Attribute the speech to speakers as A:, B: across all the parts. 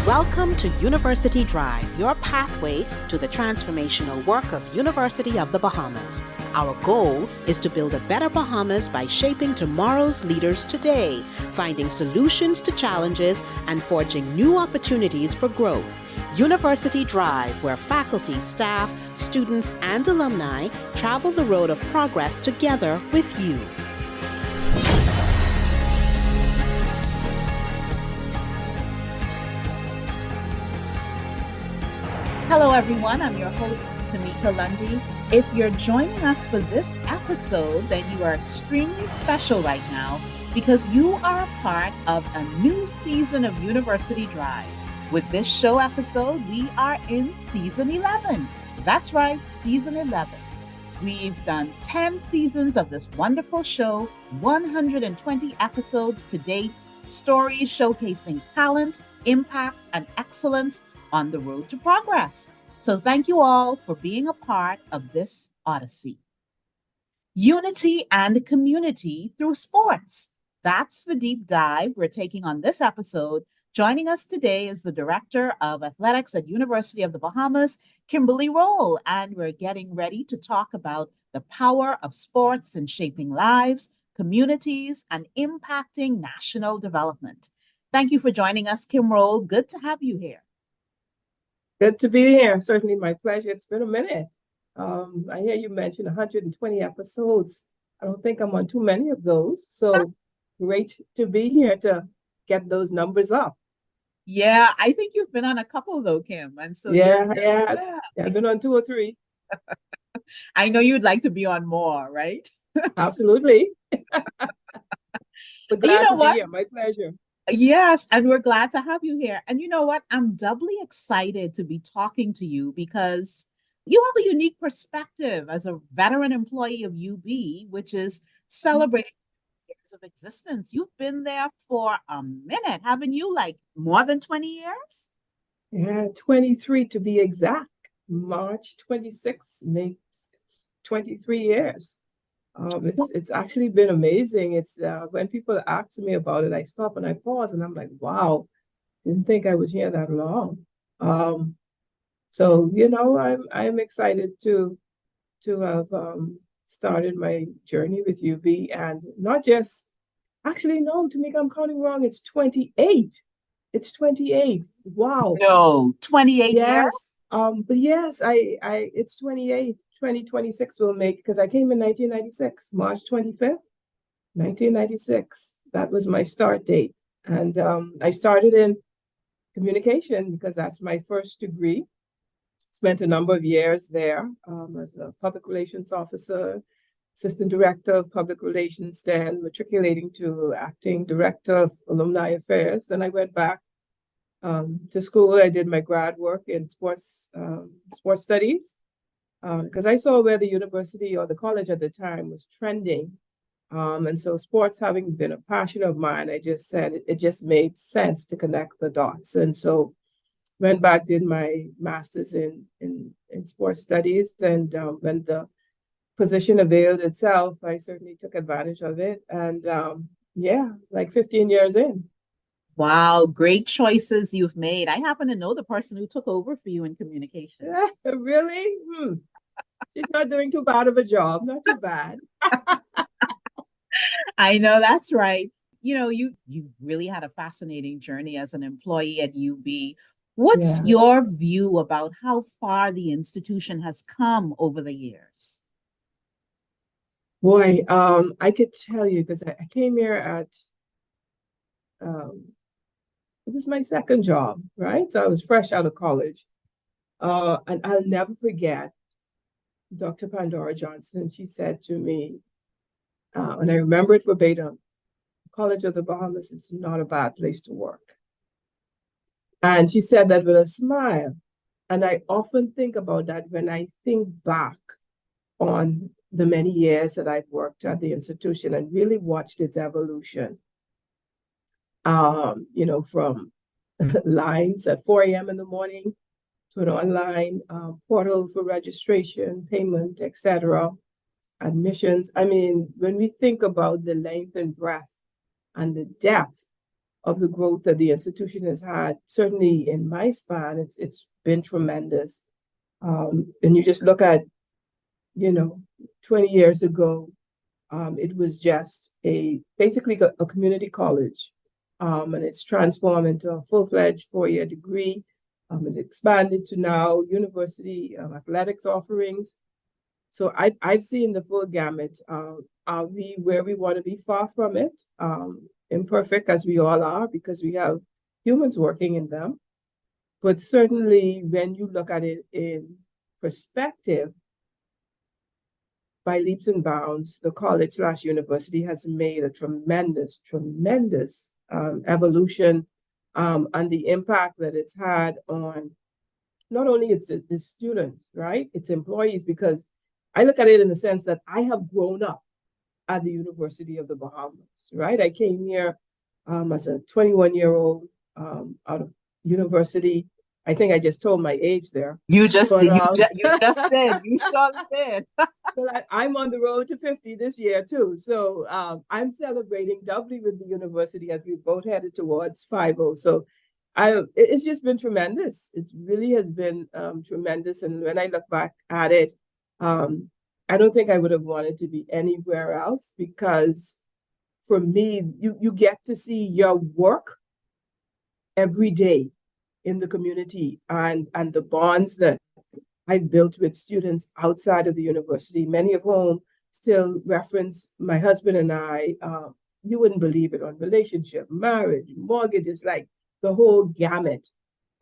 A: Welcome to University Drive, your pathway to the transformational work of University of the Bahamas. Our goal is to build a better Bahamas by shaping tomorrow's leaders today, finding solutions to challenges, and forging new opportunities for growth. University Drive, where faculty, staff, students, and alumni travel the road of progress together with you.
B: Hello, everyone. I'm your host, Tamika Lundy. If you're joining us for this episode, then you are extremely special right now because you are a part of a new season of University Drive. With this show episode, we are in season 11. That's right, season 11. We've done 10 seasons of this wonderful show, 120 episodes to date, stories showcasing talent, impact, and excellence on the road to progress. So thank you all for being a part of this odyssey. Unity and community through sports. That's the deep dive we're taking on this episode. Joining us today is the Director of Athletics at University of the Bahamas, Kimberly Rolle, and we're getting ready to talk about the power of sports in shaping lives, communities, and impacting national development. Thank you for joining us, Kim Rolle. Good to have you here.
C: Good to be here. Certainly my pleasure. It's been a minute. I hear you mentioned 120 episodes. I don't think I'm on too many of those. So great to be here to get those numbers up.
B: Yeah, I think you've been on a couple though, Kim. And so
C: Yeah, I've been on 2 or 3.
B: I know you'd like to be on more, right?
C: Absolutely. But glad
B: You know
C: to
B: what?
C: be here. My pleasure.
B: Yes, and we're glad to have you here. And you know what? I'm doubly excited to be talking to you because you have a unique perspective as a veteran employee of UB, which is celebrating years of existence. You've been there for a minute, haven't you? Like more than 20 years?
C: Yeah, 23 to be exact. March 26 makes 23 years. It's actually been amazing. It's when people ask me about it, I stop and I pause and I'm like, wow, didn't think I was here that long. So I'm excited to have started my journey with UB, and not just actually no, Tamika, I'm counting wrong. It's 28. It's 28. Wow.
B: No, 28 years?
C: Yes. But yes, I it's 28. 2026 will make, because I came in 1996, March 25th, 1996. That was my start date. And I started in communication because that's my first degree. Spent a number of years there as a public relations officer, assistant director of public relations, then matriculating to acting director of alumni affairs. Then I went back to school. I did my grad work in sports studies. Because I saw where the university or the college at the time was trending. And so sports having been a passion of mine, I just said it just made sense to connect the dots. And so went back, did my master's in sports studies. And when the position availed itself, I certainly took advantage of it. And like 15 years in.
B: Wow, great choices you've made. I happen to know the person who took over for you in communication.
C: Really? She's not doing too bad of a job. Not too bad.
B: I know, that's right. You know, you really had a fascinating journey as an employee at UB. What's your view about how far the institution has come over the years?
C: Boy, I could tell you because I came here at it was my second job, right? So I was fresh out of college. And I'll never forget Dr. Pandora Johnson. She said to me, and I remember it verbatim, College of the Bahamas is not a bad place to work. And she said that with a smile. And I often think about that when I think back on the many years that I've worked at the institution and really watched its evolution. From lines at 4 a.m. in the morning to an online portal for registration, payment, etc., admissions. I mean, when we think about the length and breadth and the depth of the growth that the institution has had. Certainly in my span, it's been tremendous. And you just look at, 20 years ago, it was just basically a community college. And it's transformed into a full-fledged 4-year degree. It expanded to now university athletics offerings. So I've seen the full gamut. Are we where we want to be? Far from it. Imperfect as we all are, because we have humans working in them. But certainly when you look at it in perspective, by leaps and bounds, the college/university has made a tremendous evolution, and the impact that it's had on not only its students, right? Its employees, because I look at it in the sense that I have grown up at the University of the Bahamas, right? I came here as a 21-year-old out of university. I think I just told my age there.
B: You just did. You just did. You sure did.
C: Well, I'm on the road to 50 this year too. So I'm celebrating doubly with the university as we both headed towards 50. So it's just been tremendous. It really has been tremendous. And when I look back at it, I don't think I would have wanted to be anywhere else, because for me, you get to see your work every day in the community, and the bonds that I've built with students outside of the university, many of whom still reference my husband and I. You wouldn't believe it, on relationship, marriage, mortgages, like the whole gamut.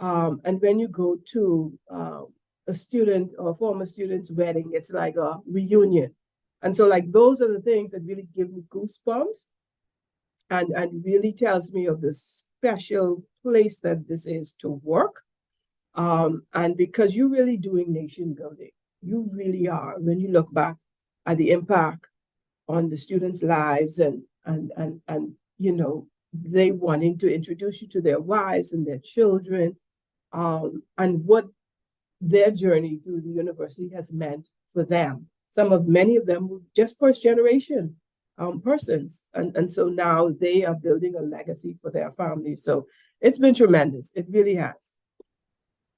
C: And when you go to a student or a former student's wedding, it's like a reunion. And so like those are the things that really give me goosebumps and really tells me of the special place that this is to work. And because you're really doing nation building, you really are, when you look back at the impact on the students' lives and they wanting to introduce you to their wives and their children, and what their journey through the university has meant for them. Many of them were just first generation persons. And so now they are building a legacy for their families. So it's been tremendous. It really has.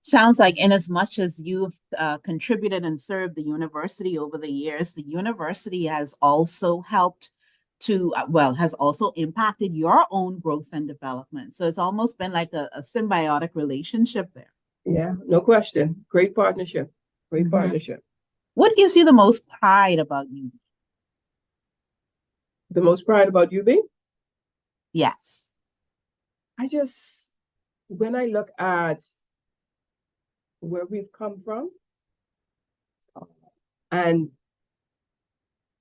B: Sounds like, in as much as you've contributed and served the university over the years, the university has also helped to, has also impacted your own growth and development. So it's almost been like a symbiotic relationship there.
C: Yeah, no question. Great partnership. Great partnership.
B: What gives you the most pride about UB?
C: The most pride about UB?
B: Yes.
C: When I look at where we've come from, and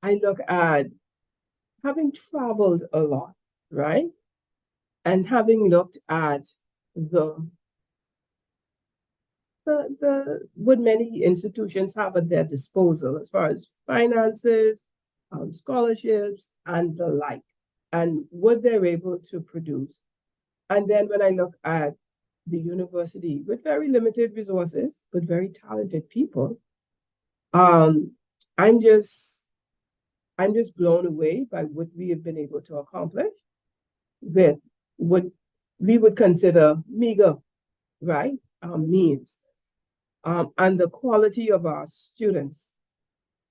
C: I look at having traveled a lot, right? And having looked at what many institutions have at their disposal as far as finances, scholarships, and the like, and what they're able to produce. And then when I look at the university with very limited resources, but very talented people, I'm just blown away by what we have been able to accomplish with what we would consider meager, right, means. And the quality of our students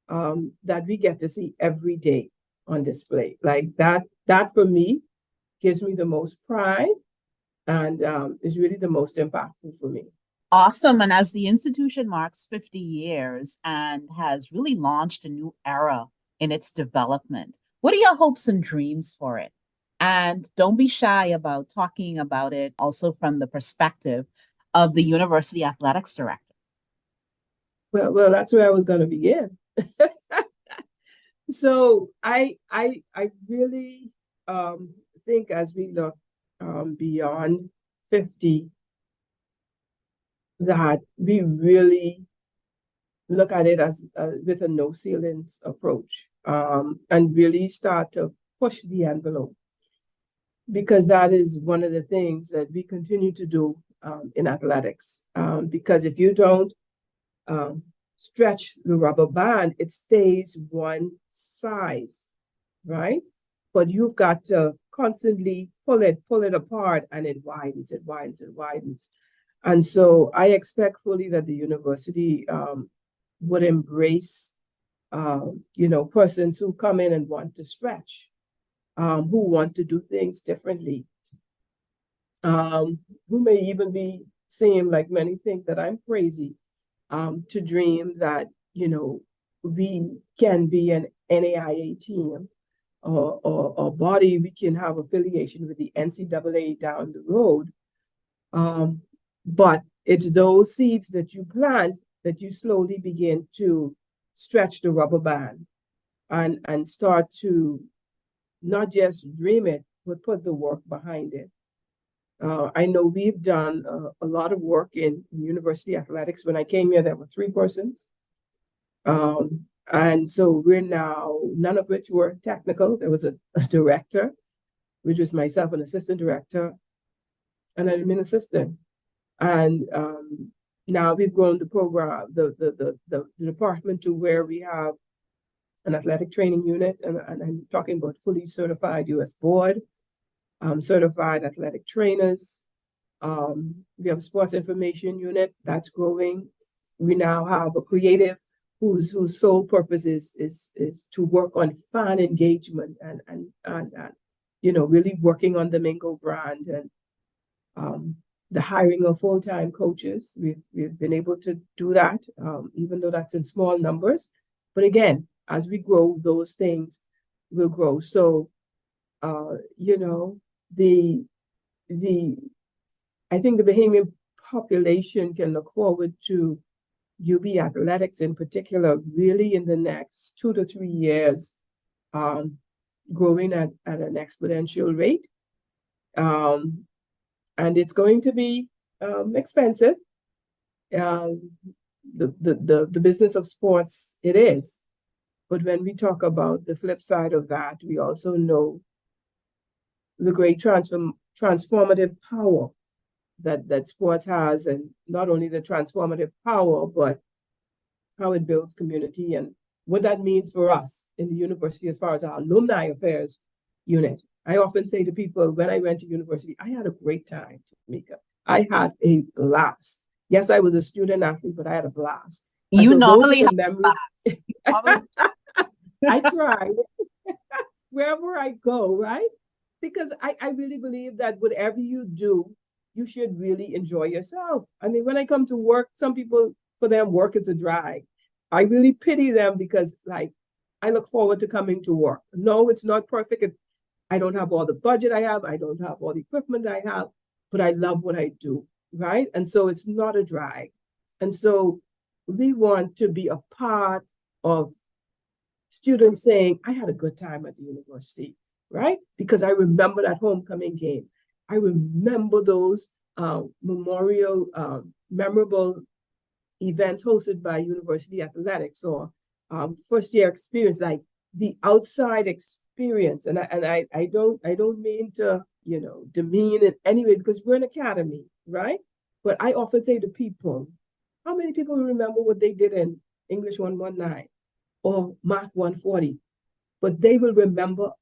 C: that we get to see every day on display. Like that for me gives me the most pride and is really the most impactful for me.
B: Awesome. And as the institution marks 50 years and has really launched a new era in its development, what are your hopes and dreams for it? And don't be shy about talking about it also from the perspective of the university athletics director.
C: Well, that's where I was going to begin. So I really think as we look beyond 50, that we really look at it as with a no ceilings approach, and really start to push the envelope, because that is one of the things that we continue to do in athletics. Because if you don't stretch the rubber band, it stays one size, right? But you've got to constantly pull it apart, and it widens, it widens, it widens. And so I expect fully that the university would embrace, persons who come in and want to stretch, who want to do things differently, who may even be seem like many think that I'm crazy, to dream that, we can be an NAIA team or body, we can have affiliation with the NCAA down the road. But it's those seeds that you plant that you slowly begin to stretch the rubber band and start to not just dream it, but put the work behind it. I know we've done a lot of work in university athletics. When I came here, there were 3 persons. And so we're now, none of which were technical. There was a director, which was myself, an assistant director, and an admin assistant. And now we've grown the program, the department, to where we have an athletic training unit, and I'm talking about fully certified U.S. board, certified athletic trainers. We have a sports information unit that's growing. We now have a creative whose sole purpose is to work on fan engagement and really working on the Mingo brand, and the hiring of full-time coaches. We've been able to do that, even though that's in small numbers. But again, as we grow, those things will grow. So, I think the Bahamian population can look forward to UB athletics in particular, really in the next 2 to 3 years, growing at an exponential rate. And it's going to be expensive. The business of sports, it is. But when we talk about the flip side of that, we also know the great transformative power that sports has, and not only the transformative power, but how it builds community and what that means for us in the university as far as our alumni affairs unit. I often say to people, when I went to university, I had a great time, Tamika. I had a blast. Yes, I was a student athlete, but I had a blast. And
B: you
C: so
B: normally have
C: memories. I try wherever I go, right? Because I really believe that whatever you do, you should really enjoy yourself. I mean, when I come to work, some people, for them, work is a drag. I really pity them because, I look forward to coming to work. No, it's not perfect. I don't have all the budget I have. I don't have all the equipment I have, but I love what I do, right? And so it's not a drag. And so we want to be a part of students saying, I had a good time at the university, right? Because I remember that homecoming game. I remember those memorable events hosted by university athletics, or first year experience, like the outside experience. And I don't mean to, demean in any way, because we're an academy, right? But I often say to people, how many people remember what they did in English 119 or Math 140? But they will remember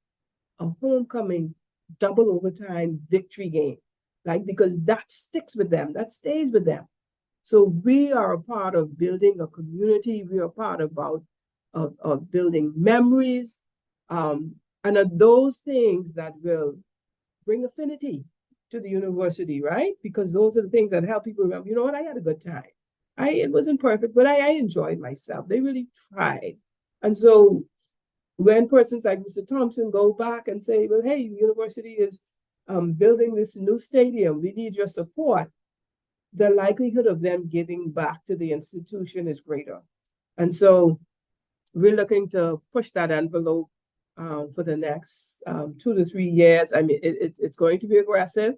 C: a homecoming double overtime victory game, because that sticks with them, that stays with them. So we are a part of building a community. We are a part of building memories, and of those things that will bring affinity to the university, right? Because those are the things that help people remember, you know what, I had a good time. It wasn't perfect, but I enjoyed myself. They really tried. And so when persons like Mr. Thompson go back and say, well, hey, the university is building this new stadium, we need your support, the likelihood of them giving back to the institution is greater. And so we're looking to push that envelope for the next 2 to 3 years. I mean, it's going to be aggressive.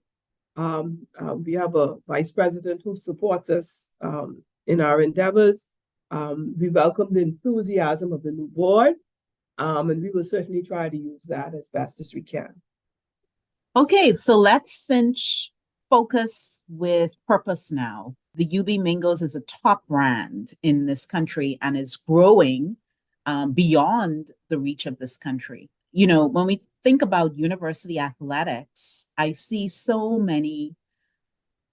C: We have a vice president who supports us in our endeavors. We welcome the enthusiasm of the new board, and we will certainly try to use that as best as we can.
B: Okay, so let's cinch focus with purpose now. The UB Mingos is a top brand in this country and is growing beyond the reach of this country. when we think about university athletics, I see so many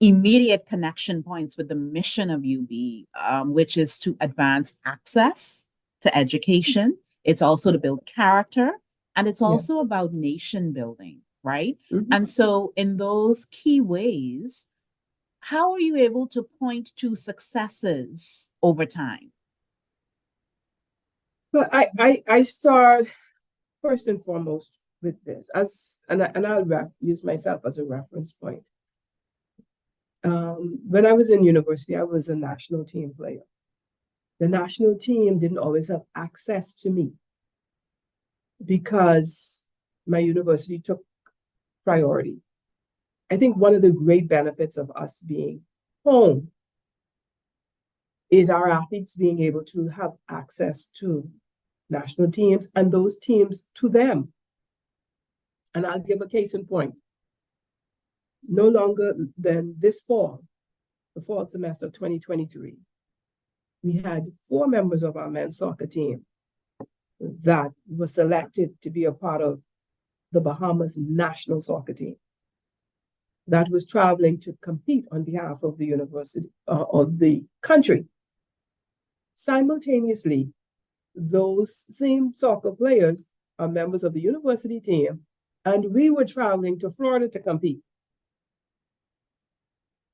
B: immediate connection points with the mission of UB, which is to advance access to education. It's also to build character, and it's
C: Yeah.
B: also about nation building, right?
C: Mhm.
B: And so, in those key ways, how are you able to point to successes over time?
C: But I start first and foremost with this and I'll use myself as a reference point. When I was in university, I was a national team player. The national team didn't always have access to me because my university took priority. I think one of the great benefits of us being home is our athletes being able to have access to national teams and those teams to them. And I'll give a case in point. No longer than this fall, the fall semester of 2023, we had 4 members of our men's soccer team that were selected to be a part of the Bahamas national soccer team that was traveling to compete on behalf of the university, of the country. Simultaneously, those same soccer players are members of the university team, and we were traveling to Florida to compete.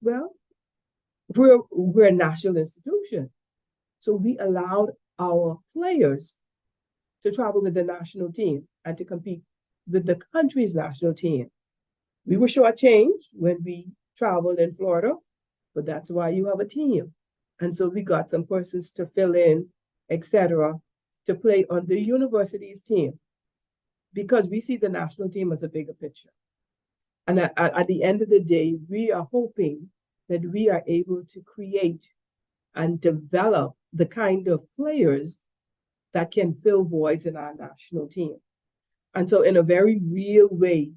C: Well, we're a national institution, so we allowed our players to travel with the national team and to compete with the country's national team. We were shortchanged when we traveled in Florida, but that's why you have a team. And so we got some persons to fill in, etc., to play on the university's team because we see the national team as a bigger picture. And at the end of the day, we are hoping that we are able to create and develop the kind of players that can fill voids in our national team. And so in a very real way,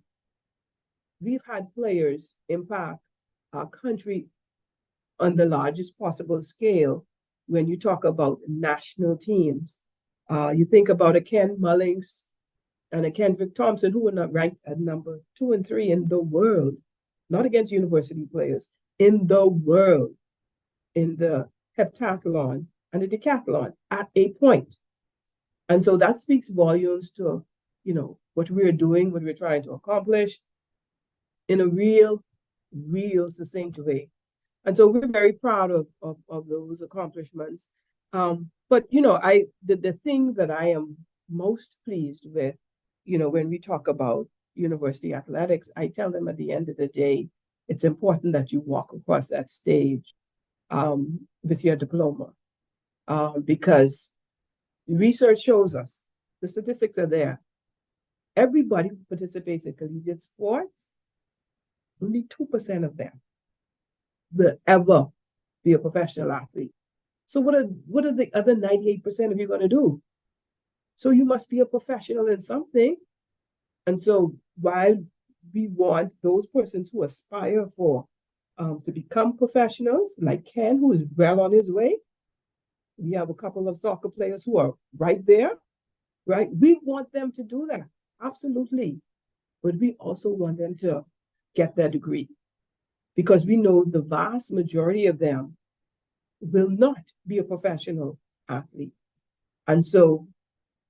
C: we've had players impact our country on the largest possible scale when you talk about national teams. You think about a Ken Mullings and a Kendrick Thompson, who were not ranked at number 2 and 3 in the world, not against university players, in the world, in the heptathlon and the decathlon at a point. And so that speaks volumes to, what we're doing, what we're trying to accomplish in a real succinct way. And so we're very proud of those accomplishments. But the thing that I am most pleased with, when we talk about university athletics, I tell them at the end of the day, it's important that you walk across that stage with your diploma, because research shows us, the statistics are there. Everybody who participates in collegiate sports, only 2% of them will ever be a professional athlete. So what are the other 98% of you going to do? So you must be a professional in something. And so while we want those persons who aspire for to become professionals, like Ken, who is well on his way, we have a couple of soccer players who are right there, right? We want them to do that, absolutely. But we also want them to get their degree, because we know the vast majority of them will not be a professional athlete. And so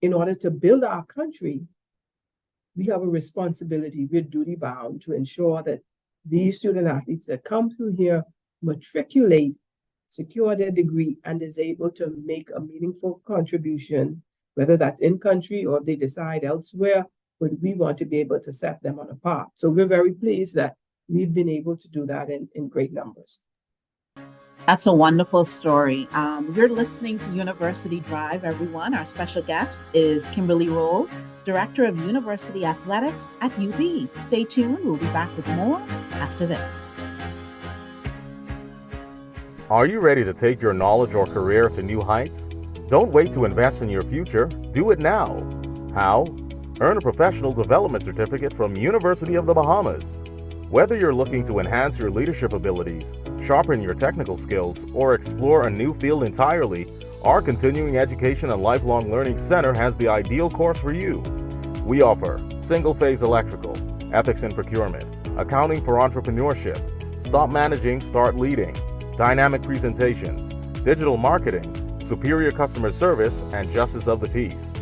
C: in order to build our country, we have a responsibility, we're duty bound to ensure that these student athletes that come through here matriculate, secure their degree, and is able to make a meaningful contribution, whether that's in country or if they decide elsewhere, but we want to be able to set them on a path. So we're very pleased that we've been able to do that in great numbers.
B: That's a wonderful story. You're listening to University Drive, everyone. Our special guest is Kimberly Rolle, Director of University Athletics at UB. Stay tuned. We'll be back with more after this.
D: Are you ready to take your knowledge or career to new heights? Don't wait to invest in your future. Do it now. How? Earn a professional development certificate from University of the Bahamas. Whether you're looking to enhance your leadership abilities, sharpen your technical skills, or explore a new field entirely, our Continuing Education and Lifelong Learning Center has the ideal course for you. We offer single-phase electrical, ethics in procurement, accounting for entrepreneurship, stop managing, start leading, dynamic presentations, digital marketing, superior customer service, and justice of the peace.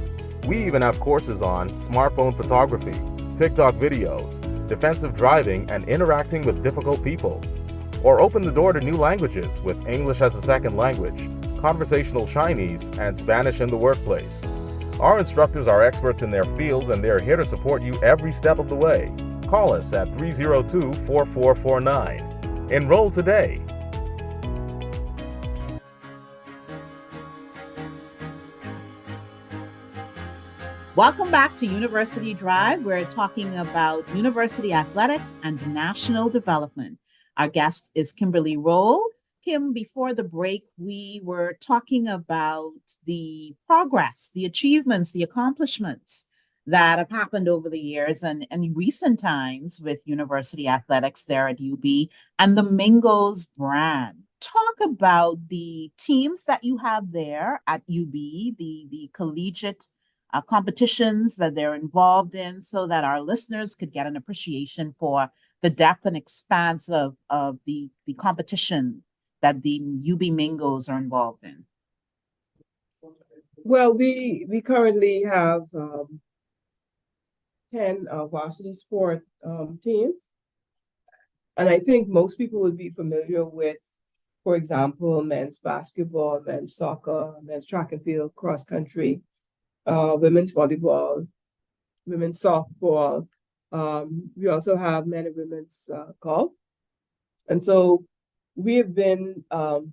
D: We even have courses on smartphone photography, TikTok videos, defensive driving, and interacting with difficult people. Or open the door to new languages with English as a second language, conversational Chinese, and Spanish in the workplace. Our instructors are experts in their fields and they're here to support you every step of the way. Call us at 302-4449. Enroll today.
B: Welcome back to University Drive. We're talking about university athletics and national development. Our guest is Kimberly Rolle. Kim, before the break, we were talking about the progress, the achievements, the accomplishments that have happened over the years and in recent times with university athletics there at UB and the Mingo's brand. Talk about the teams that you have there at UB, the collegiate competitions that they're involved in, so that our listeners could get an appreciation for the depth and expanse of the competition that the UB Mingos are involved in.
C: Well, we currently have 10 varsity sport teams. And I think most people would be familiar with, for example, men's basketball, men's soccer, men's track and field, cross country, women's volleyball, women's softball. We also have men and women's golf. And so we have been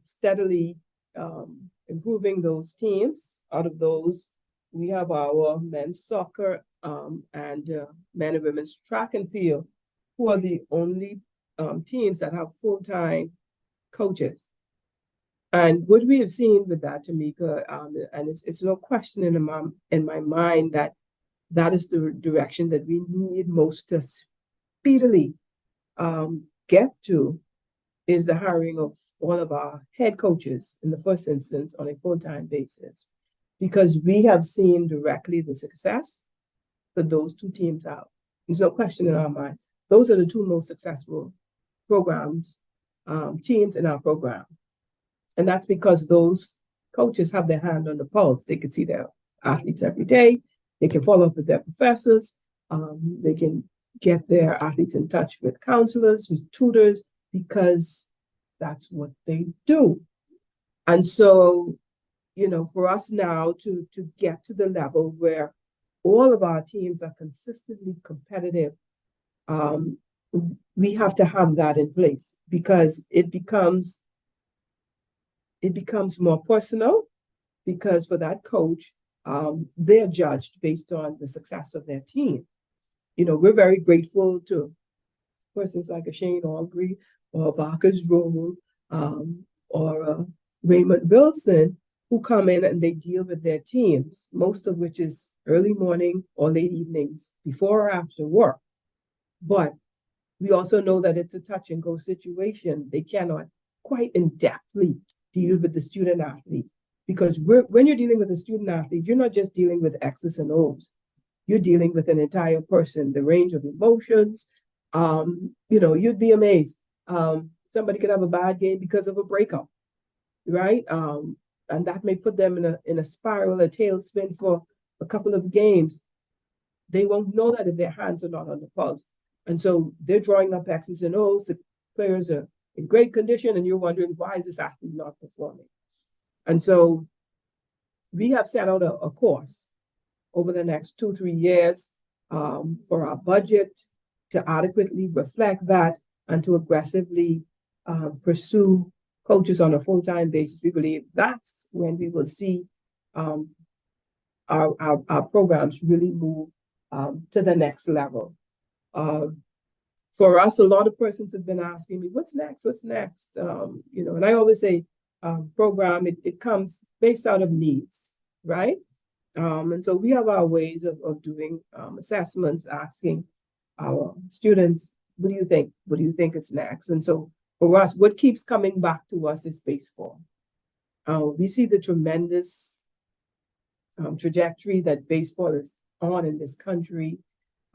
C: steadily improving those teams. Out of those, we have our men's soccer and men and women's track and field, who are the only teams that have full-time coaches. And what we have seen with that, Tamika, and it's no question in my mind that is the direction that we need most to speedily get to, is the hiring of all of our head coaches in the first instance on a full-time basis, because we have seen directly the success that those two teams have. There's no question in our mind. Those are the two most successful programs, teams in our program. And that's because those coaches have their hand on the pulse. They can see their athletes every day. They can follow up with their professors. They can get their athletes in touch with counselors, with tutors, because that's what they do. And so, for us now to get to the level where all of our teams are consistently competitive, we have to have that in place, because it becomes more personal, because for that coach, they're judged based on the success of their team. We're very grateful to persons like a Shane Albury or Barker's Roll or Raymond Wilson, who come in and they deal with their teams, most of which is early morning or late evenings, before or after work. But we also know that it's a touch and go situation. They cannot quite in-depthly deal with the student athlete, because when you're dealing with a student athlete, you're not just dealing with X's and O's. You're dealing with an entire person, the range of emotions. You'd be amazed. Somebody could have a bad game because of a breakup, right? And that may put them in a spiral, a tailspin for a couple of games. They won't know that if their hands are not on the pulse. And so they're drawing up X's and O's. The players are in great condition, and you're wondering, why is this athlete not performing? And so we have set out a course over the next 2-3 years for our budget to adequately reflect that and to aggressively pursue coaches on a full-time basis. We believe that's when we will see our programs really move to the next level. For us, a lot of persons have been asking me, what's next? What's next? And I always say, program, it comes based out of needs, right? And so we have our ways of doing assessments, asking our students, what do you think? What do you think is next? And so for us, what keeps coming back to us is baseball. We see the tremendous trajectory that baseball is on in this country,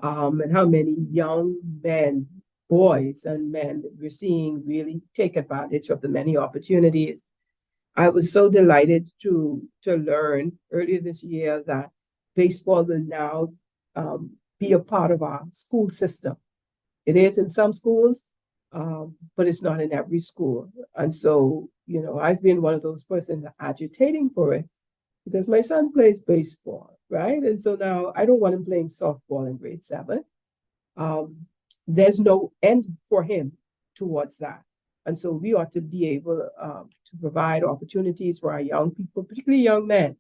C: and how many young men, boys and men that we're seeing really take advantage of the many opportunities. I was so delighted to learn earlier this year that baseball will now be a part of our school system. It is in some schools, but it's not in every school. And so, you know, I've been one of those persons agitating for it because my son plays baseball, right? And so now I don't want him playing softball in grade 7. There's no end for him towards that. And so we ought to be able to provide opportunities for our young people, particularly young men,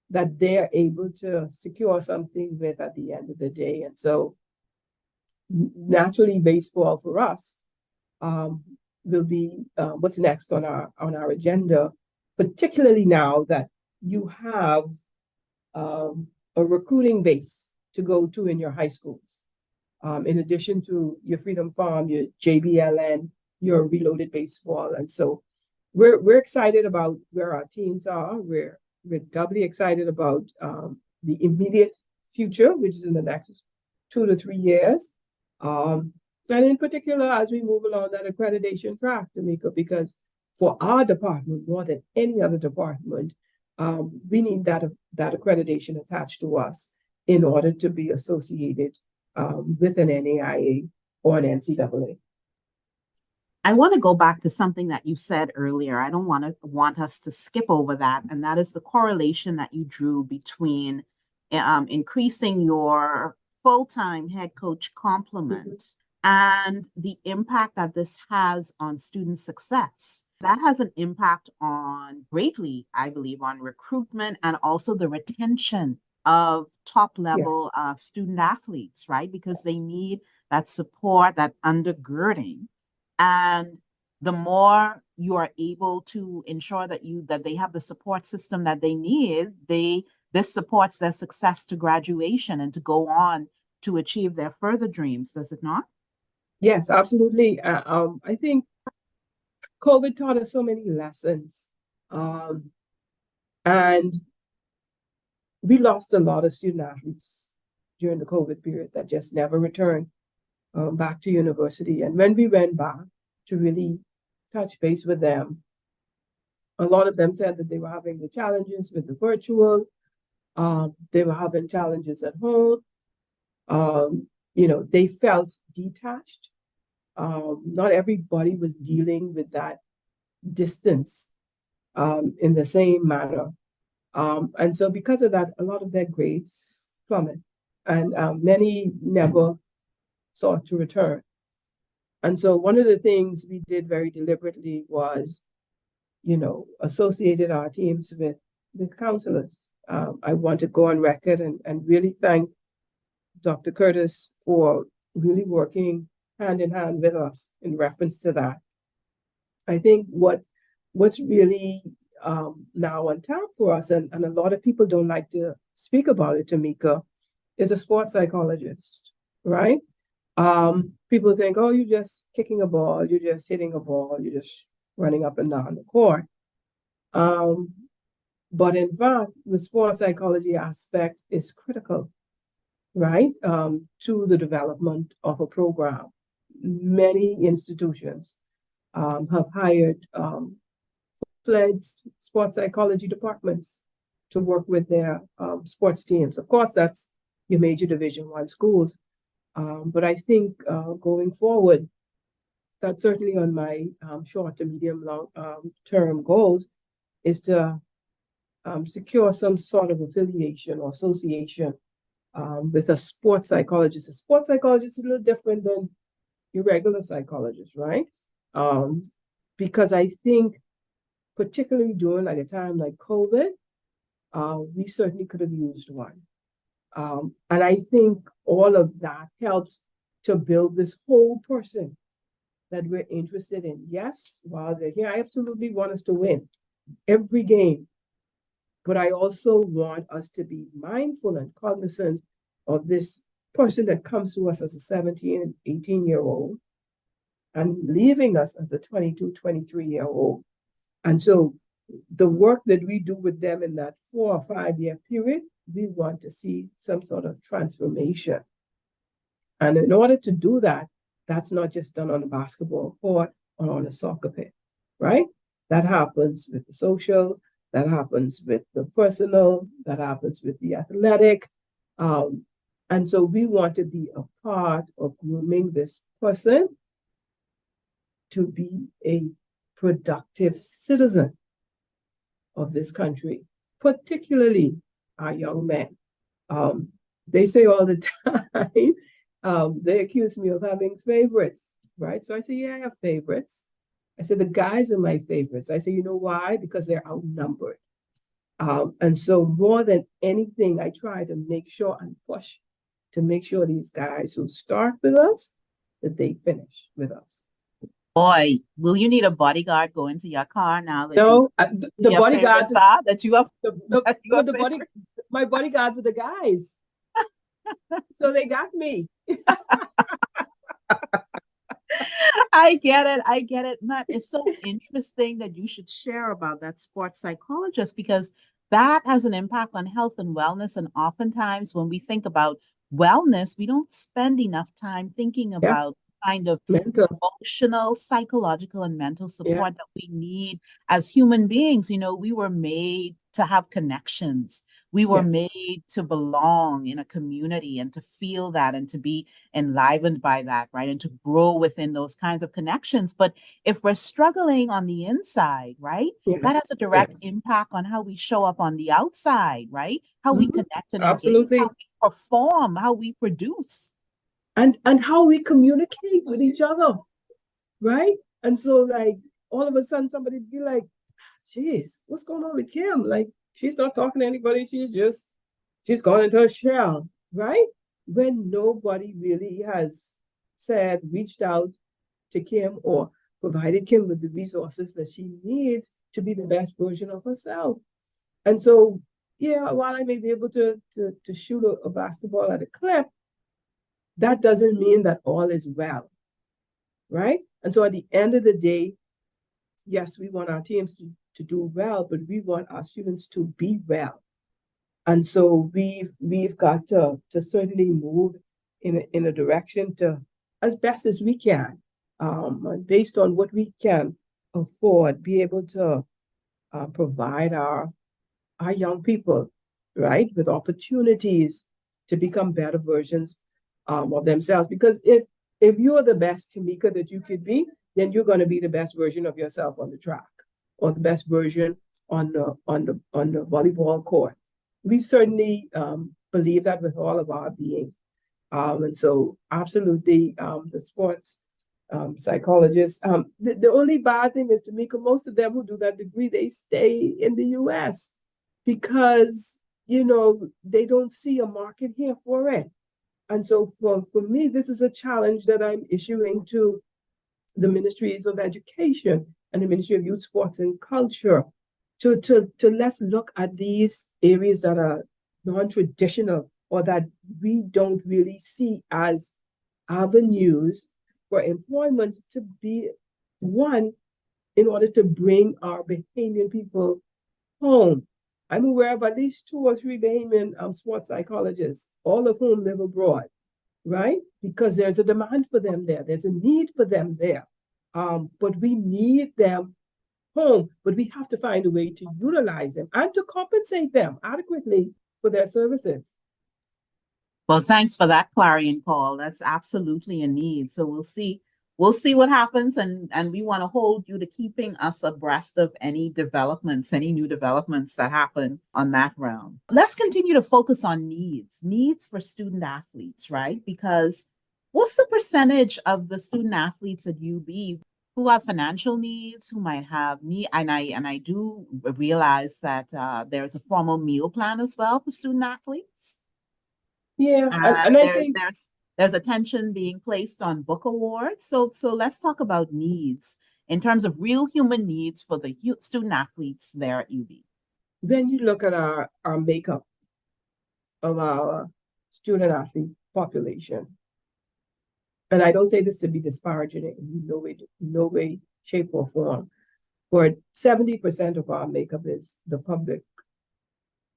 C: that they're able to secure something with at the end of the day. And so naturally, baseball for us will be what's next on our agenda, particularly now that you have a recruiting base to go to in your high schools. In addition to your Freedom Farm, your JBLN, your Reloaded Baseball. And so we're excited about where our teams are. We're doubly excited about the immediate future, which is in the next 2 to 3 years. And in particular, as we move along that accreditation track, Tamika, because for our department, more than any other department, we need that accreditation attached to us in order to be associated with an NAIA or an NCAA.
B: I want to go back to something that you said earlier. I don't want us to skip over that, and that is the correlation that you drew between increasing your full-time head coach complement and the impact that this has on student success. That has an impact on greatly, I believe, on recruitment and also the retention of top-level student athletes, right? Because they need that support, that undergirding. And the more you are able to ensure that they have the support system that they need, this supports their success to graduation and to go on to achieve their further dreams, does it not?
C: Yes, absolutely. I think COVID taught us so many lessons. And we lost a lot of student athletes during the COVID period that just never returned back to university. And when we went back to really touch base with them, a lot of them said that they were having the challenges with the virtual, they were having challenges at home. You know, they felt detached. Not everybody was dealing with that distance in the same manner. And so because of that, a lot of their grades plummeted, and many never sought to return. And so one of the things we did very deliberately was, you know, associated our teams with counselors. I want to go on record and really thank Dr. Curtis for really working hand in hand with us in reference to that. I think what's really now on tap for us, and a lot of people don't like to speak about it, Tamika, is a sports psychologist, right? People think, oh, you're just kicking a ball, you're just hitting a ball, you're just running up and down the court. But in fact, the sports psychology aspect is critical, right, to the development of a program. Many institutions have hired fledged sports psychology departments to work with their sports teams. Of course, that's your major Division I schools. But I think going forward, that's certainly on my short to medium long term goals, is to secure some sort of affiliation or association with a sports psychologist. A sports psychologist is a little different than your regular psychologist, right? Because I think particularly during like a time like COVID, we certainly could have used one. And I think all of that helps to build this whole person that we're interested in. Yes, while they're here, I absolutely want us to win every game. But I also want us to be mindful and cognizant of this person that comes to us as a 17 and 18-year-old and leaving us as a 22, 23-year-old. And so the work that we do with them in that 4 or 5 year period we want to see some sort of transformation. And in order to do that, that's not just done on a basketball court or on a soccer pitch, right? That happens with the social, that happens with the personal, that happens with the athletic. And so we want to be a part of grooming this person to be a productive citizen of this country, particularly our young men. They say all the time, they accuse me of having favorites, right? So I say, yeah, I have favorites. I say, the guys are my favorites. I say, you know why? Because they're outnumbered. And so more than anything, I try to make sure and push to make sure these guys who start with us, that they finish with us.
B: Boy, will you need a bodyguard go into your car now that
C: No, the
B: your
C: bodyguards,
B: favorites are that you have that you
C: no,
B: have
C: the body,
B: favorites?
C: my bodyguards are the guys. So they got me.
B: I get it. I get it. Matt, it's so interesting that you should share about that sports psychologist because that has an impact on health and wellness. And oftentimes when we think about wellness, we don't spend enough time thinking
C: Yeah,
B: about kind of
C: mental.
B: emotional, psychological, and mental
C: Yeah,
B: support that we need as human beings. You know, we were made to have connections. We were
C: yes,
B: made to belong in a community and to feel that and to be enlivened by that, right? And to grow within those kinds of connections. But if we're struggling on the inside, right, that
C: yes,
B: has a direct
C: yes.
B: impact on how we show up on the outside, right? How we
C: Mhm.
B: connect and engage,
C: Absolutely.
B: how we perform, how we produce.
C: And how we communicate with each other, right? And so like all of a sudden somebody be like, geez, what's going on with Kim? Like she's not talking to anybody, she's gone into a shell, right? When nobody really has reached out to Kim or provided Kim with the resources that she needs to be the best version of herself. And so, yeah, while I may be able to shoot a basketball at a clip, that doesn't mean that all is well, right? And so at the end of the day, yes, we want our teams to do well, but we want our students to be well. And so we've got to certainly move in a direction to as best as we can, based on what we can afford, be able to provide our young people, right, with opportunities to become better versions of themselves. Because if you're the best Tamika that you could be, then you're going to be the best version of yourself on the track or the best version on the volleyball court. We certainly believe that with all of our being. And so absolutely the sports psychologists. The only bad thing is, Tamika, most of them who do that degree, they stay in the US because, they don't see a market here for it. And so for me, this is a challenge that I'm issuing to the Ministries of Education and the Ministry of Youth, Sports, and Culture to let's look at these areas that are non-traditional or that we don't really see as avenues for employment to be one in order to bring our Bahamian people home. I'm aware of at least 2 or 3 Bahamian sports psychologists, all of whom live abroad, right? Because there's a demand for them there. There's a need for them there. But we need them home, but we have to find a way to utilize them and to compensate them adequately for their services.
B: Well, thanks for that clarion call. That's absolutely a need. So we'll see. We'll see what happens, and we want to hold you to keeping us abreast of any developments, any new developments that happen on that realm. Let's continue to focus on needs for student athletes, right? Because what's the percentage of the student athletes at UB who have financial needs, who might have need, and I do realize that there's a formal meal plan as well for student athletes.
C: Yeah, and I think
B: There's attention being placed on book awards. So let's talk about needs in terms of real human needs for the student athletes there at UB.
C: then you look at our makeup of our student athlete population. And I don't say this to be disparaging in no way, shape, or form. But 70% of our makeup is the public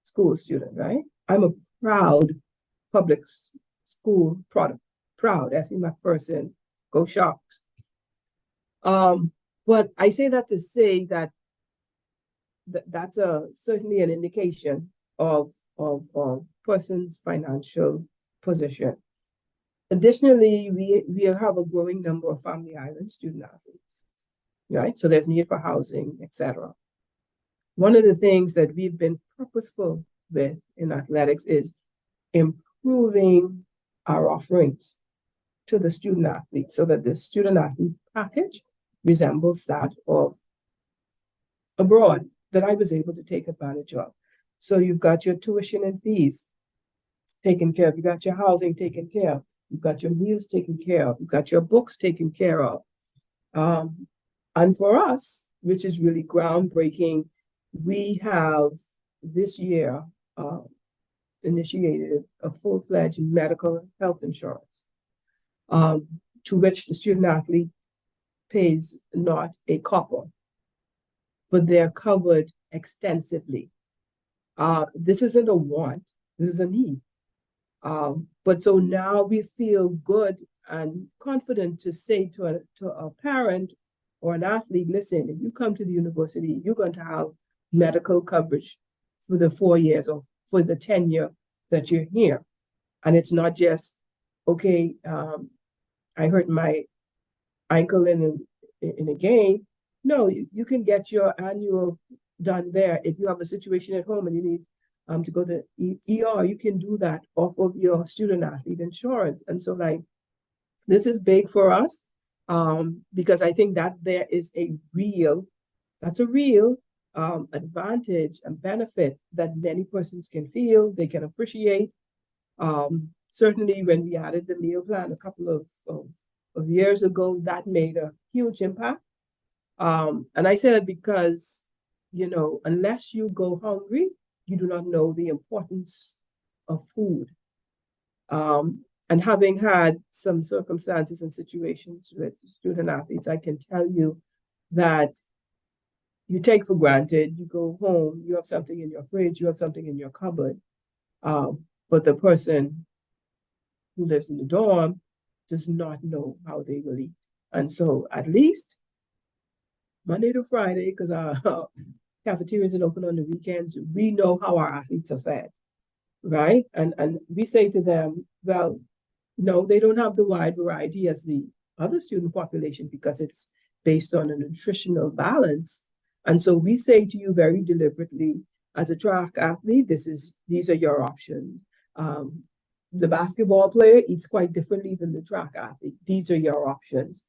C: school student, right? I'm a proud public school product, proud S.E. McPherson, go Sharks. But I say that to say that that's certainly an indication of person's financial position. Additionally, we have a growing number of family island student athletes, right? So there's need for housing, etc. One of the things that we've been purposeful with in athletics is improving our offerings to the student athlete so that the student athlete package resembles that of abroad that I was able to take advantage of. So you've got your tuition and fees taken care of, you got your housing taken care of, you've got your meals taken care of, you've got your books taken care of. And for us, which is really groundbreaking, we have this year initiated a full-fledged medical health insurance, to which the student athlete pays not a copper, but they're covered extensively. This isn't a want, this is a need. But so now we feel good and confident to say to a parent or an athlete, listen, if you come to the university, you're going to have medical coverage for the 4 years or for the tenure that you're here. And it's not just, okay, I hurt my ankle in a game. No, you can get your annual done there. If you have a situation at home and you need to go to ER, you can do that off of your student athlete insurance. And so like, this is big for us, because I think that there is a real advantage and benefit that many persons can feel, they can appreciate. Certainly when we added the meal plan a couple of years ago, that made a huge impact. And I say that because, you know, unless you go hungry, you do not know the importance of food. And having had some circumstances and situations with student athletes, I can tell you that you take for granted, you go home, you have something in your fridge, you have something in your cupboard. But the person who lives in the dorm does not know how they will eat. And so at least Monday to Friday, because our cafeteria isn't open on the weekends, we know how our athletes are fed, right? And we say to them, well, no, they don't have the wide variety as the other student population because it's based on a nutritional balance. And so we say to you very deliberately, as a track athlete, these are your options. The basketball player eats quite differently than the track athlete. These are your options.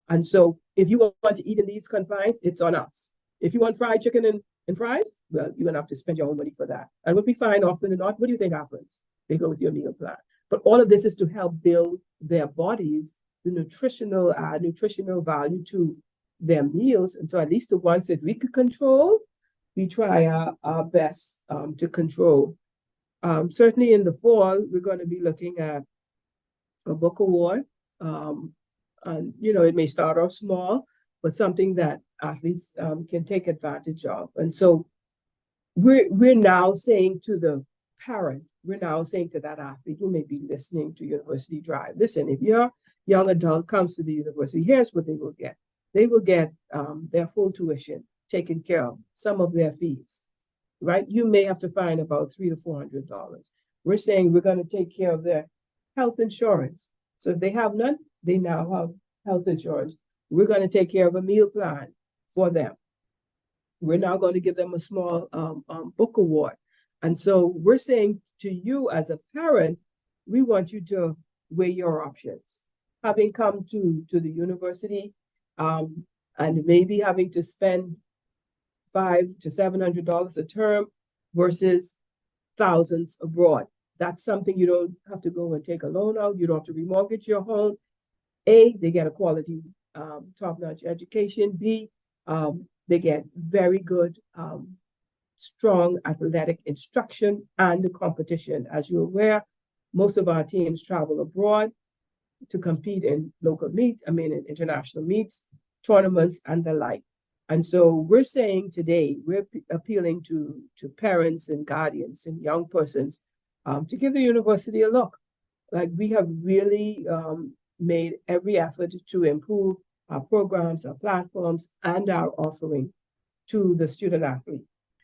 C: And so if you want to eat in these confines, it's on us. If you want fried chicken and fries, well, you're gonna have to spend your own money for that. And we'll be fine often than not. What do you think happens? They go with your meal plan. But all of this is to help build their bodies, the nutritional value to their meals. And so at least the ones that we could control, we try our best to control. Certainly in the fall, we're going to be looking at a book award. And, you know, it may start off small, but something that athletes can take advantage of. And so we're now saying to the parent, we're now saying to that athlete who may be listening to University Drive, listen, if your young adult comes to the university, here's what they will get. They will get their full tuition taken care of, some of their fees, right? You may have to find about $300 to $400. We're saying we're going to take care of their health insurance. So if they have none, they now have health insurance. We're going to take care of a meal plan for them. We're now going to give them a small book award. And so we're saying to you as a parent, we want you to weigh your options. Having come to the university and maybe having to spend $500 to $700 a term versus thousands abroad. That's something you don't have to go and take a loan out. You don't have to remortgage your home. A, they get a quality top-notch education. B, they get very good strong athletic instruction and the competition. As you're aware, most of our teams travel abroad to compete in in international meets, tournaments, and the like. And so we're saying today, we're appealing to parents and guardians and young persons to give the university a look. Like, we have really made every effort to improve our programs, our platforms, and our offering to the student athlete.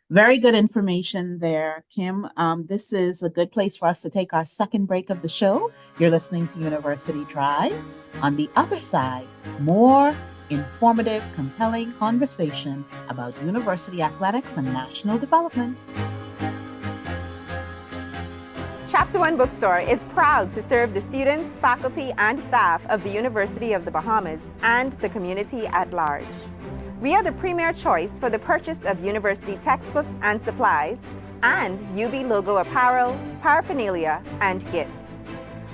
B: Very good information there, Kim. This is a good place for us to take our second break of the show. You're listening to University Drive. On the other side, more informative, compelling conversation about university athletics and national development.
E: Chapter One Bookstore is proud to serve the students, faculty, and staff of the University of the Bahamas and the community at large. We are the premier choice for the purchase of university textbooks and supplies, and UB logo apparel, paraphernalia, and gifts.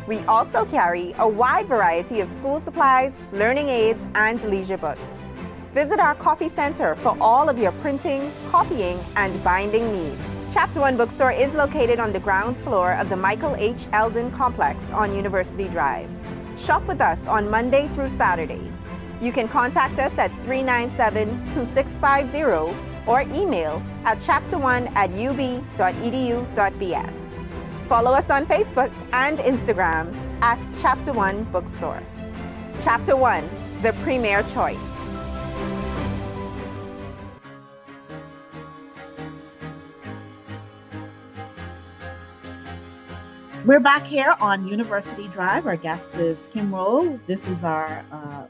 E: We also carry a wide variety of school supplies, learning aids, and leisure books. Visit our copy center for all of your printing, copying, and binding needs. Chapter One Bookstore is located on the ground floor of the Michael H. Eldon Complex on University Drive. Shop with us on Monday through Saturday. You can contact us at 397-2650 or email at chapter1@ub.edu.bs. Follow us on Facebook and Instagram at Chapter One Bookstore. Chapter One, the premier choice.
B: We're back here on University Drive. Our guest is Kim Rowe. This is our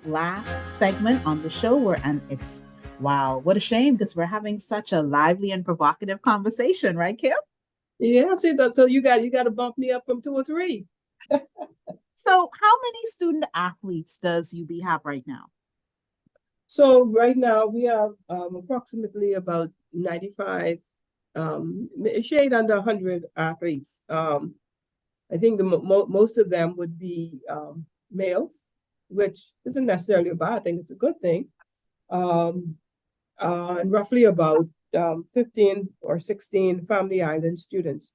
B: last segment on the show, and it's, wow, what a shame, because we're having such a lively and provocative conversation, right, Kim?
C: Yeah, see that. So you got to bump me up from 2 or 3.
B: So how many student athletes does UB have right now?
C: So right now we have approximately about 95, shade under 100 athletes. I think most of them would be males, which isn't necessarily a bad thing. It's a good thing. And roughly about 15 or 16 Family Island students.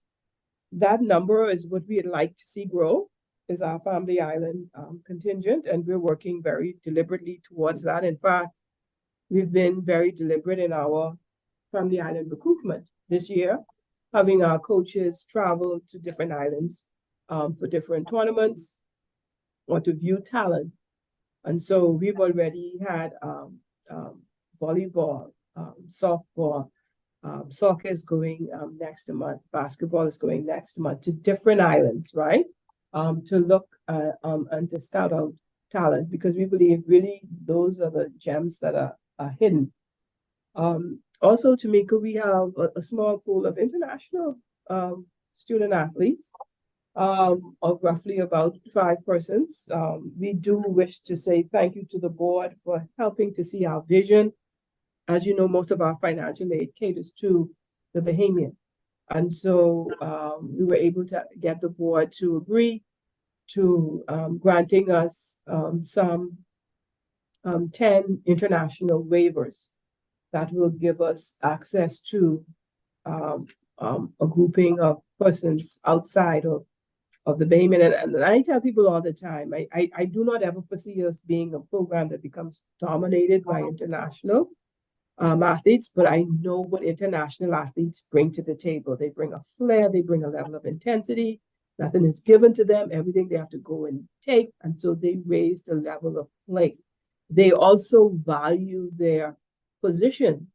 C: That number is what we'd like to see grow, is our Family Island contingent, and we're working very deliberately towards that. In fact, we've been very deliberate in our Family Island recruitment this year, having our coaches travel to different islands for different tournaments or to view talent. And so we've already had volleyball, softball, soccer is going next month, basketball is going next month to different islands, right? To look and to scout out talent, because we believe really those are the gems that are hidden. Also, Tamika, we have a small pool of international student athletes of roughly about 5 persons. We do wish to say thank you to the board for helping to see our vision. As you know, most of our financial aid caters to the Bahamian. And so we were able to get the board to agree to granting us some 10 international waivers that will give us access to a grouping of persons outside of the Bahamian. And I tell people all the time, I do not ever foresee us being a program that becomes dominated by international athletes, but I know what international athletes bring to the table. They bring a flair, they bring a level of intensity. Nothing is given to them, everything they have to go and take. And so they raise the level of play. They also value their position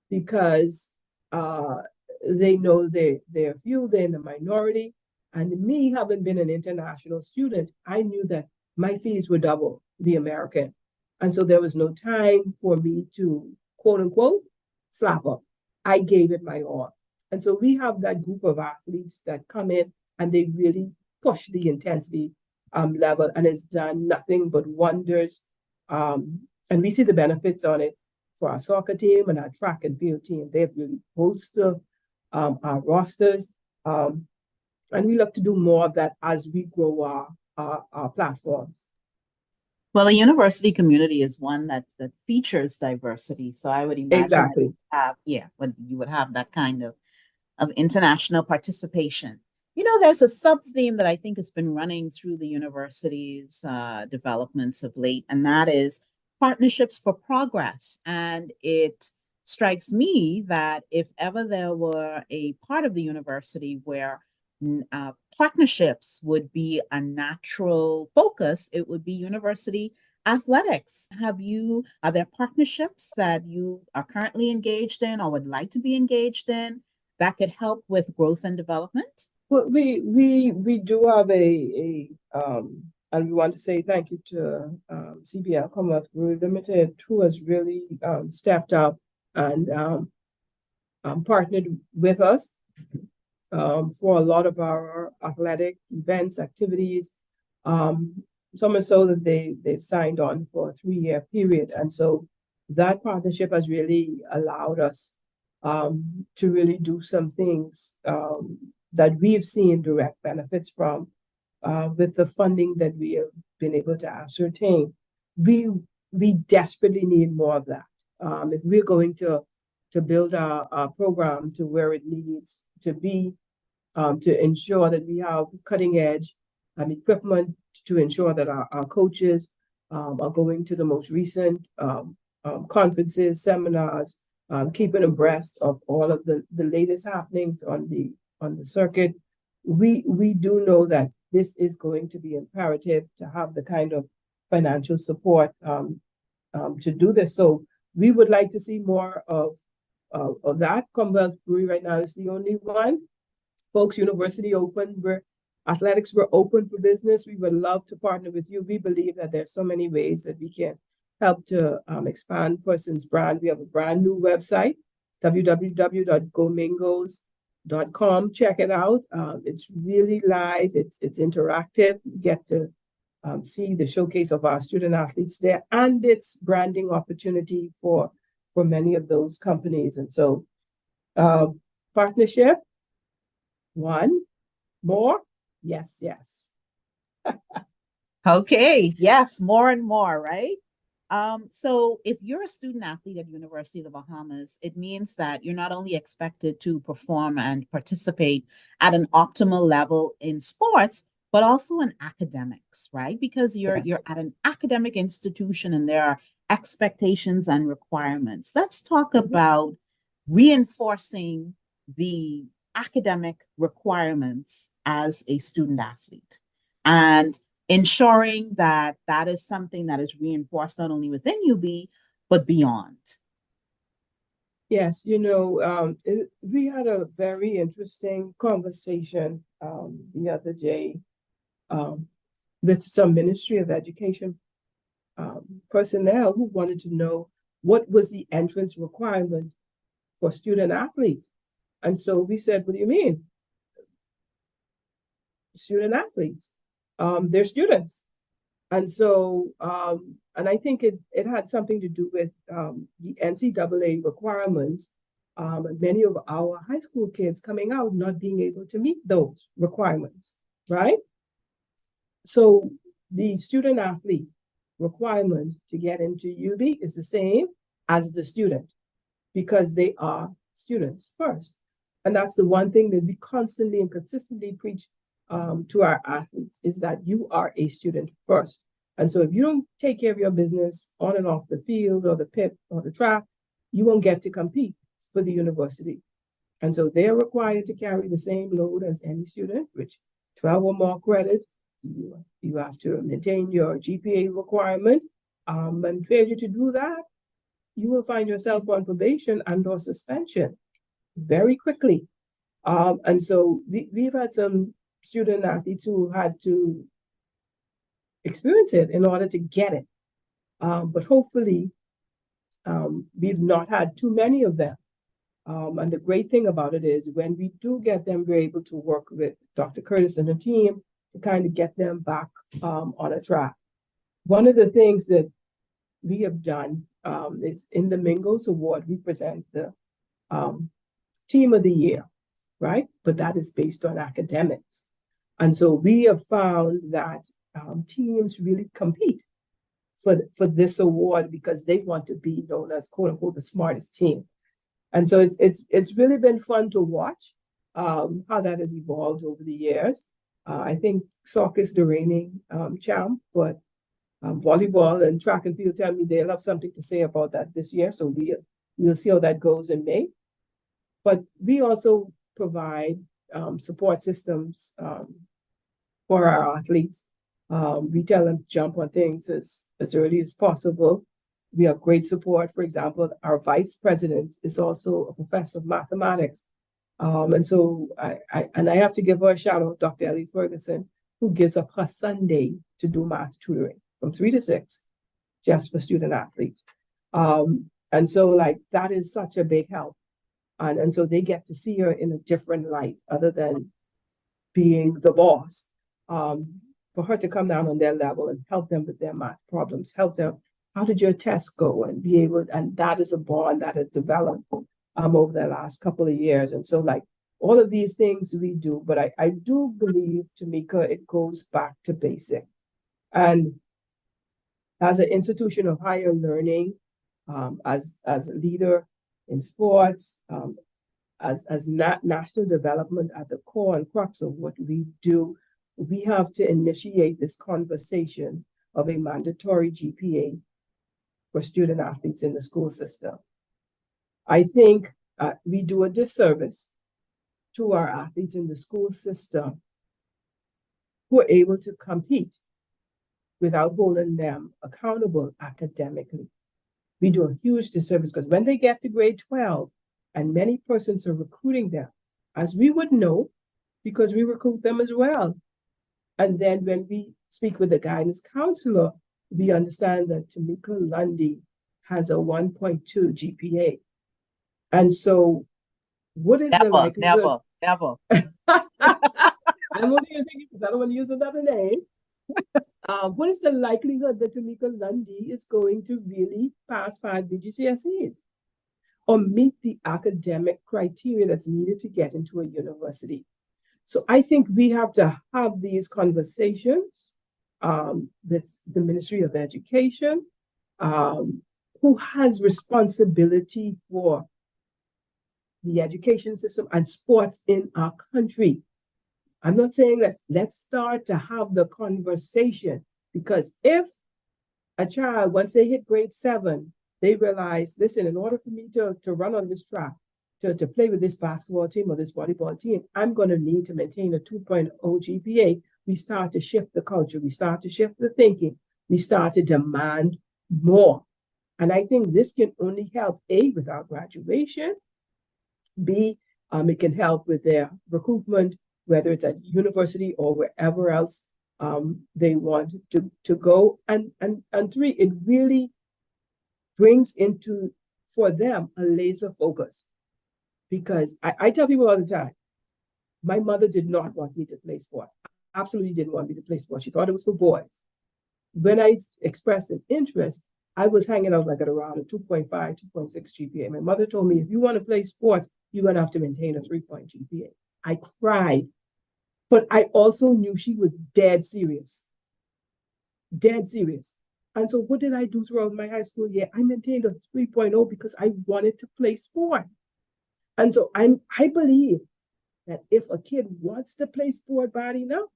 C: because they know they're few, they're in the minority. And me, having been an international student, I knew that my fees were double the American. And so there was no time for me to, quote unquote, slap up. I gave it my all. And so we have that group of athletes that come in and they really push the intensity level, and it's done nothing but wonders. And we see the benefits on it for our soccer team and our track and field team. They've really bolstered our rosters. And we look to do more of that as we grow our platforms.
B: Well, a university community is one that features diversity. So I would imagine
C: Exactly.
B: you would have that kind of international participation. You know, there's a sub-theme that I think has been running through the university's developments of late, and that is Partnerships for Progress. And it strikes me that if ever there were a part of the university where partnerships would be a natural focus, it would be university athletics. Are there partnerships that you are currently engaged in or would like to be engaged in that could help with growth and development?
C: Well, we do have and we want to say thank you to CBL Commonwealth Brewery Limited, who has really stepped up and partnered with us for a lot of our athletic events, activities. So much so that they've signed on for a 3-year period, and so that partnership has really allowed us to really do some things that we've seen direct benefits from with the funding that we have been able to ascertain. We desperately need more of that. If we're going to build our program to where it needs to be, to ensure that we have cutting edge equipment, to ensure that our coaches are going to the most recent conferences, seminars, keeping abreast of all of the latest happenings on the circuit. We do know that this is going to be imperative to have the kind of financial support to do this. So we would like to see more of that. Commonwealth Brewery right now is the only one. Folks, University Open, athletics were open for business. We would love to partner with you. We believe that there's so many ways that we can help to expand Person's brand. We have a brand new website, www.gomingos.com. Check it out. It's really live. It's interactive. You get to see the showcase of our student athletes there, and it's branding opportunity for many of those companies. And so partnership, one more. Yes.
B: Okay, yes, more and more, right? So if you're a student athlete at University of the Bahamas, it means that you're not only expected to perform and participate at an optimal level in sports, but also in academics, right? Because you're at an academic institution and there are expectations and requirements. Let's talk about reinforcing the academic requirements as a student athlete and ensuring that that is something that is reinforced not only within UB, but beyond.
C: Yes, we had a very interesting conversation the other day with some Ministry of Education personnel who wanted to know what was the entrance requirement for student athletes. And so we said, what do you mean? Student athletes. They're students. And so, and I think it had something to do with the NCAA requirements, and many of our high school kids coming out not being able to meet those requirements, right? So the student athlete requirement to get into UB is the same as the student, because they are students first. And that's the one thing that we constantly and consistently preach to our athletes, is that you are a student first. And so if you don't take care of your business on and off the field or the pit or the track, you won't get to compete for the university. And so they're required to carry the same load as any student, which 12 or more credits. You have to maintain your GPA requirement. And failure to do that, you will find yourself on probation and or suspension very quickly. And so we've had some student athletes who had to experience it in order to get it. But hopefully, we've not had too many of them. And the great thing about it is when we do get them, we're able to work with Dr. Curtis and her team to kind of get them back on a track. One of the things that we have done is in the Mingos Award, we present the Team of the Year, right? But that is based on academics. And so we have found that teams really compete for this award because they want to be known as, quote unquote, the smartest team. And so it's really been fun to watch how that has evolved over the years. I think soccer is the reigning champ, but Volleyball and track and field tell me they'll have something to say about that this year. So we'll see how that goes in May. But we also provide support systems for our athletes. We tell them to jump on things as early as possible. We have great support. For example, our vice president is also a professor of mathematics. And so I have to give her a shout out, Dr. Ellie Ferguson, who gives up her Sunday to do math tutoring from 3 to 6, just for student athletes. And so like that is such a big help. And so they get to see her in a different light other than being the boss. For her to come down on their level and help them with their math problems, help them, how did your test go? And be able, and that is a bond that has developed over the last couple of years. And so like all of these things we do, but I do believe, Tamika, it goes back to basic. And as an institution of higher learning, as a leader in sports, as national development at the core and crux of what we do, we have to initiate this conversation of a mandatory GPA for student athletes in the school system. I think we do a disservice to our athletes in the school system who are able to compete without holding them accountable academically. We do a huge disservice because when they get to grade 12, and many persons are recruiting them, as we would know, because we recruit them as well. And then when we speak with the guidance counselor, we understand that Tamika Lundy has a 1.2 GPA. And so what is the likelihood?
B: Never.
C: I'm only using it because I don't want to use another name. What is the likelihood that Tamika Lundy is going to really pass 5 BGCSEs or meet the academic criteria that's needed to get into a university? So I think we have to have these conversations with the Ministry of Education, who has responsibility for the education system and sports in our country. I'm not saying let's start to have the conversation, because if a child, once they hit grade 7, they realize, listen, in order for me to run on this track, to play with this basketball team or this volleyball team, I'm going to need to maintain a 2.0 GPA. We start to shift the culture. We start to shift the thinking. We start to demand more. And I think this can only help, A, with our graduation, B, it can help with their recruitment, whether it's at university or wherever else they want to go. And 3, it really brings into, for them, a laser focus. Because I tell people all the time, my mother did not want me to play sport. Absolutely didn't want me to play sport. She thought it was for boys. When I expressed an interest, I was hanging out like at around a 2.5, 2.6 GPA. My mother told me, if you want to play sports, you're going to have to maintain a 3-point GPA. I cried, but I also knew she was dead serious. Dead serious. And so what did I do throughout my high school year? I maintained a 3.0 because I wanted to play sport. And so I believe that if a kid wants to play sport bad enough,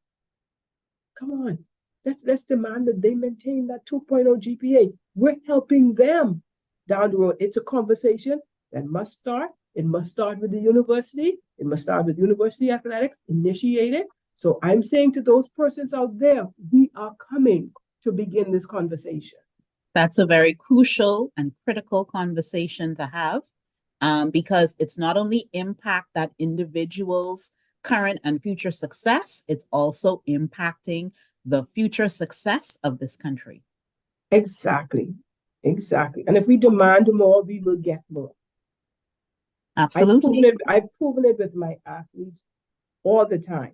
C: come on, let's demand that they maintain that 2.0 GPA. We're helping them down the road. It's a conversation that must start. It must start with the university. It must start with university athletics, initiate it. So I'm saying to those persons out there, we are coming to begin this conversation.
B: That's a very crucial and critical conversation to have, because it's not only impact that individual's current and future success, it's also impacting the future success of this country. Exactly.
C: And if we demand more, we will get more.
B: Absolutely.
C: I've proven it with my athletes all the time.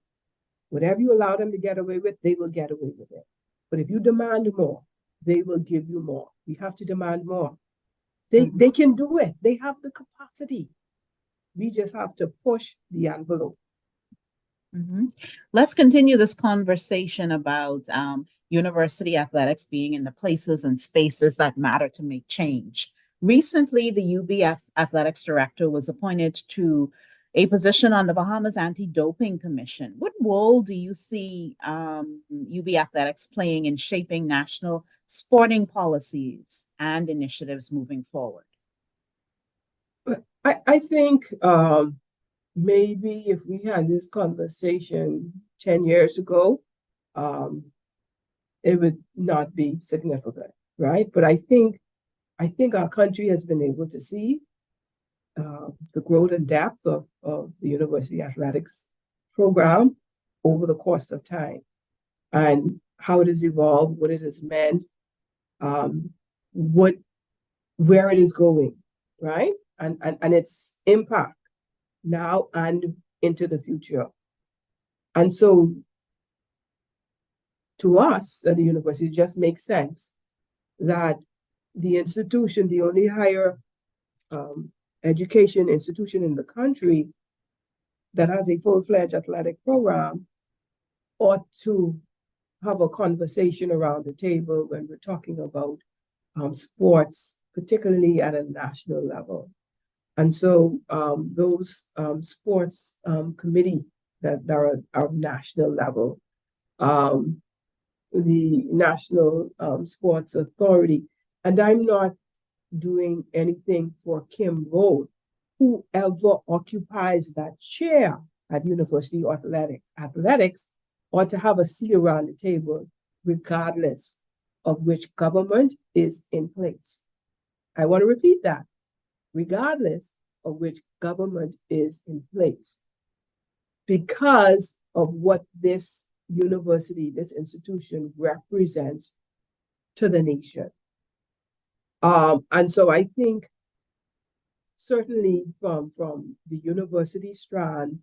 C: Whatever you allow them to get away with, they will get away with it. But if you demand more, they will give you more. We have to demand more. They can do it. They have the capacity. We just have to push the envelope.
B: Mm-hmm. Let's continue this conversation about university athletics being in the places and spaces that matter to make change. Recently, the UB Athletics Director was appointed to a position on the Bahamas Anti-Doping Commission. What role do you see UB Athletics playing in shaping national sporting policies and initiatives moving forward?
C: I think maybe if we had this conversation 10 years ago, it would not be significant, right? But I think our country has been able to see the growth and depth of the university athletics program over the course of time, and how it has evolved, what it has meant, where it is going, right? And its impact now and into the future. And so to us at the university, it just makes sense that the institution, the only higher education institution in the country that has a full-fledged athletic program, ought to have a conversation around the table when we're talking about sports, particularly at a national level. And so those sports committee that are at national level, the National Sports Authority, and I'm not doing anything for Kim Rowe, whoever occupies that chair at University Athletics ought to have a seat around the table, regardless of which government is in place. I want to repeat that, regardless of which government is in place, because of what this university, this institution represents to the nation. And so I think certainly from the university strand,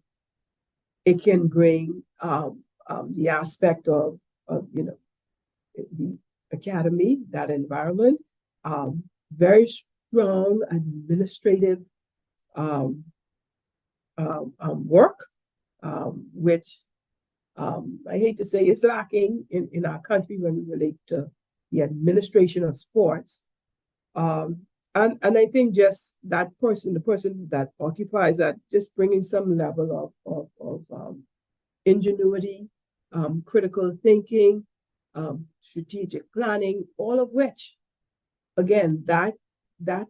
C: it can bring the aspect of the academy, that environment, very strong administrative work, which I hate to say is lacking in our country when we relate to the administration of sports. And I think just that person, the person that occupies that, just bringing some level of ingenuity, critical thinking, strategic planning, all of which, again, that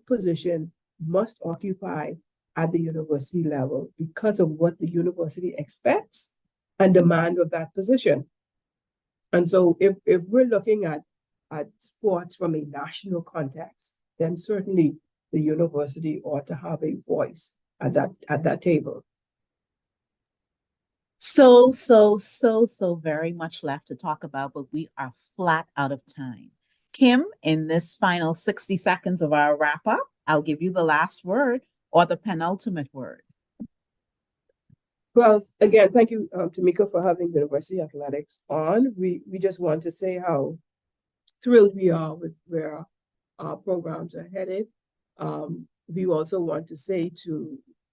C: position must occupy at the university level because of what the university expects and demand of that position. And so if we're looking at sports from a national context, then certainly the university ought to have a voice at that table.
B: So very much left to talk about, but we are flat out of time. Kim, in this final 60 seconds of our wrap up, I'll give you the last word or the penultimate word.
C: Well, again, thank you, Tamika, for having University Athletics on. We just want to say how thrilled we are with where our programs are headed. We also want to say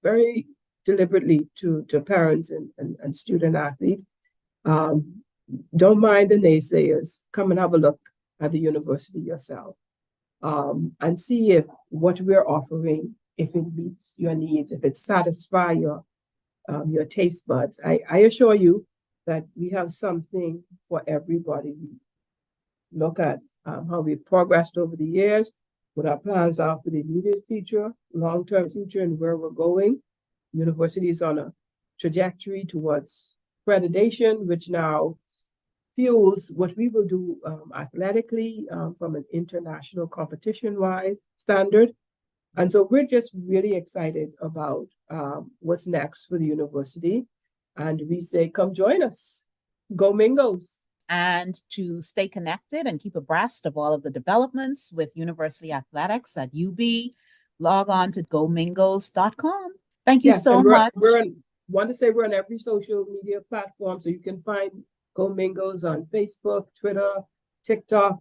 C: very deliberately to parents and student athletes, don't mind the naysayers. Come and have a look at the university yourself, and see if what we're offering, if it meets your needs, if it satisfies your taste buds. I assure you that we have something for everybody. We look at how we've progressed over the years, what our plans are for the immediate future, long-term future, and where we're going. The university is on a trajectory towards accreditation, which now fuels what we will do athletically from an international competition-wise standard. And so we're just really excited about what's next for the university. And we say, come join us. Go Mingos.
B: And to stay connected and keep abreast of all of the developments with University Athletics at UB, log on to gomingos.com. Thank you so much.
C: Want to say we're on every social media platform, so you can find Go Mingos on Facebook, Twitter, TikTok,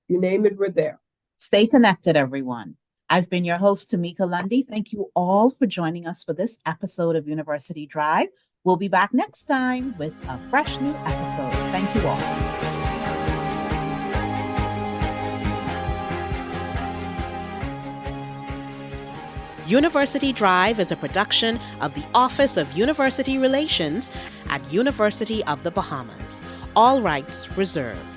C: you name it, we're there.
B: Stay connected, everyone. I've been your host, Tamika Lundy. Thank you all for joining us for this episode of University Drive. We'll be back next time with a fresh new episode. Thank you all.
A: University Drive is a production of the Office of University Relations at University of the Bahamas. All rights reserved.